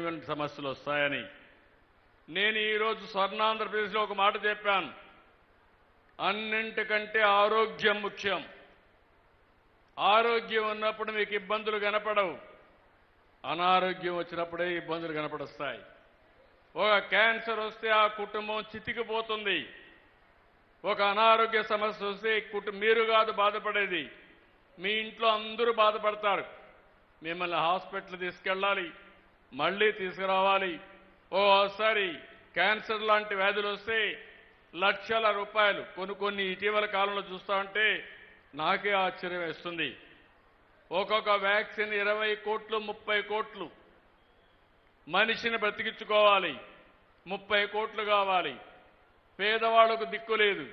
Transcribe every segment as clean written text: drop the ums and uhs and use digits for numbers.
అనేటువంటి సమస్యలు వస్తాయని నేను ఈరోజు స్వర్ణాంధ్రప్రదేశ్లో ఒక మాట చెప్పాను. అన్నింటికంటే ఆరోగ్యం ముఖ్యం. ఆరోగ్యం ఉన్నప్పుడు మీకు ఇబ్బందులు కనపడవు, అనారోగ్యం వచ్చినప్పుడే ఇబ్బందులు కనపడొస్తాయి. ఒక క్యాన్సర్ వస్తే ఆ కుటుంబం చితికిపోతుంది. ఒక అనారోగ్య సమస్య వస్తే మీరు కాదు బాధపడేది, మీ ఇంట్లో అందరూ బాధపడతారు. మిమ్మల్ని హాస్పిటల్ తీసుకెళ్ళాలి, మళ్ళీ తీసుకురావాలి. ఓసారి క్యాన్సర్ లాంటి వ్యాధులు వస్తే లక్షల రూపాయలు కొన్ని ఇటీవల కాలంలో చూస్తా ఉంటే నాకే ఆశ్చర్యం వేస్తుంది. ఒక్కొక్క వ్యాక్సిన్ 20 కోట్లు 30 కోట్లు. మనిషిని బ్రతికించుకోవాలి, 30 కోట్లు కావాలి. పేదవాళ్లకు దిక్కు లేదు.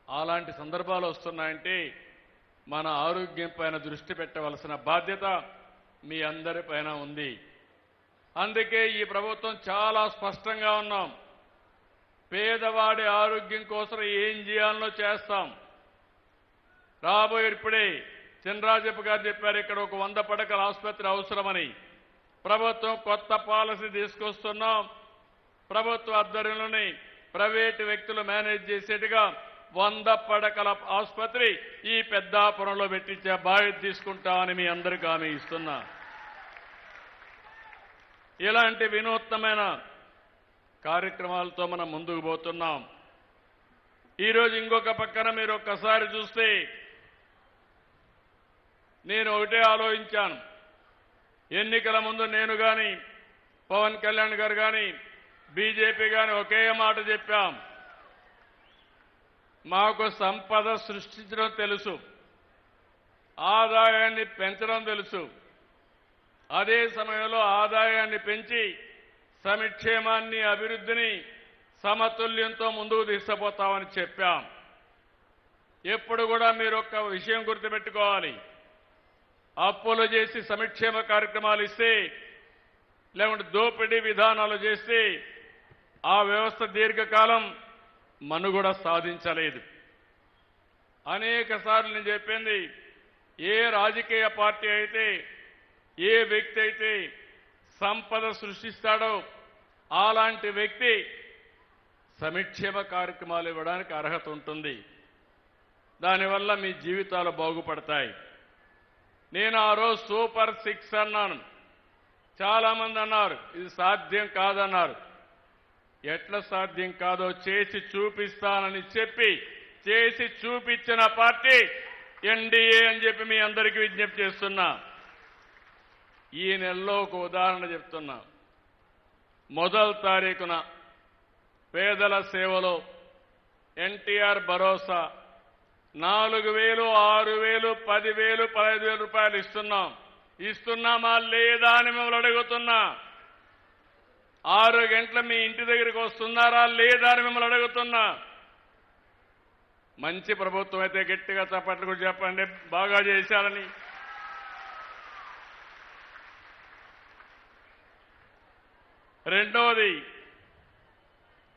అలాంటి సందర్భాలు వస్తున్నాయంటే మన ఆరోగ్యం పైన దృష్టి పెట్టవలసిన బాధ్యత మీ అందరిపైన ఉంది. అందుకే ఈ ప్రభుత్వం చాలా స్పష్టంగా ఉన్నాం. పేదవాడి ఆరోగ్యం కోసం ఏం చేయాలనో చేస్తాం. ఇప్పుడే చినరాజప్ప గారు చెప్పారు, ఇక్కడ ఒక 100 పడకల ఆసుపత్రి అవసరమని. ప్రభుత్వం కొత్త పాలసీ తీసుకొస్తున్నాం. ప్రభుత్వ ఆధ్వర్యంలోని ప్రైవేటు వ్యక్తులు మేనేజ్ చేసేట్టుగా 100 పడకల ఆసుపత్రి ఈ పెద్దాపురంలో పెట్టించే బాధ్యత తీసుకుంటామని మీ అందరికీ హామీ ఇస్తున్నా. ఇలాంటి వినూత్నమైన కార్యక్రమాలతో మనం ముందుకు పోతున్నాం. ఈరోజు ఇంకొక పక్కన మీరు ఒక్కసారి చూస్తే నేను ఒకటే ఆలోచించాను. ఎన్నికల ముందు నేను కానీ పవన్ కళ్యాణ్ గారు కానీ బీజేపీ కానీ ఒకే మాట చెప్పాం. మాకు సంపద సృష్టించడం తెలుసు, ఆదాయాన్ని పెంచడం తెలుసు. అదే సమయంలో ఆదాయాన్ని పెంచి సంక్షేమాన్ని అభివృద్ధిని సమతుల్యంతో ముందుకు తీసుకుపోతామని చెప్పాం. ఎప్పుడు కూడా మీరు ఒక్క విషయం గుర్తుపెట్టుకోవాలి. అప్పులు చేసి సంక్షేమ కార్యక్రమాలు ఇస్తే, లేకుంటే దోపిడీ విధానాలు చేస్తే ఆ వ్యవస్థ దీర్ఘకాలం మనుగడ సాధించలేదు. అనేక సార్లు నేను చెప్పింది, ఏ రాజకీయ పార్టీ అయితే, ఏ వ్యక్తి అయితే సంపద సృష్టిస్తాడో అలాంటి వ్యక్తి సంక్షేమ కార్యక్రమాలు ఇవ్వడానికి అర్హత ఉంటుంది. దానివల్ల మీ జీవితాలు బాగుపడతాయి. నేను ఆ రోజు సూపర్ 6 అన్నాను. చాలా మంది అన్నారు ఇది సాధ్యం కాదన్నారు. ఎట్లా సాధ్యం కాదో చేసి చూపిస్తానని చెప్పి చేసి చూపించిన పార్టీ ఎన్డీఏ అని చెప్పి మీ అందరికీ విజ్ఞప్తి చేస్తున్నా. ఈ నెలలో ఒక ఉదాహరణ చెప్తున్నా. మొదటి తారీఖున పేదల సేవలో ఎన్టీఆర్ భరోసా 4,000, 6,000, 10,000, 15,000 రూపాయలు ఇస్తున్నామా లేదా అని మిమ్మల్ని అడుగుతున్నా. 6 గంటల మీ ఇంటి దగ్గరికి వస్తున్నారా లేదా అని మిమ్మల్ని అడుగుతున్నా. మంచి ప్రభుత్వం అయితే గట్టిగా చప్పట్లు కూడా చెప్పండి, బాగా చేశారని.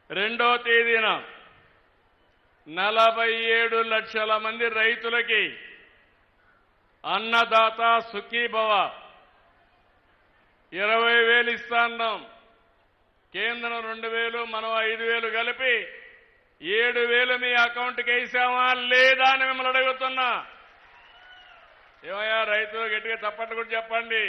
రెండో తేదీన 47 లక్షల మంది రైతులకి అన్నదాత సుఖీభవ 20,000 ఇస్తాన్నాం. కేంద్రం 2,000, మనం 5,000 కలిపి 7,000 మీ అకౌంట్కి వేసామా లేదా అని మిమ్మల్ని అడుగుతున్నా. ఏమయ్యా రైతులు గట్టిగా చప్పట్లు కూడా చెప్పండి.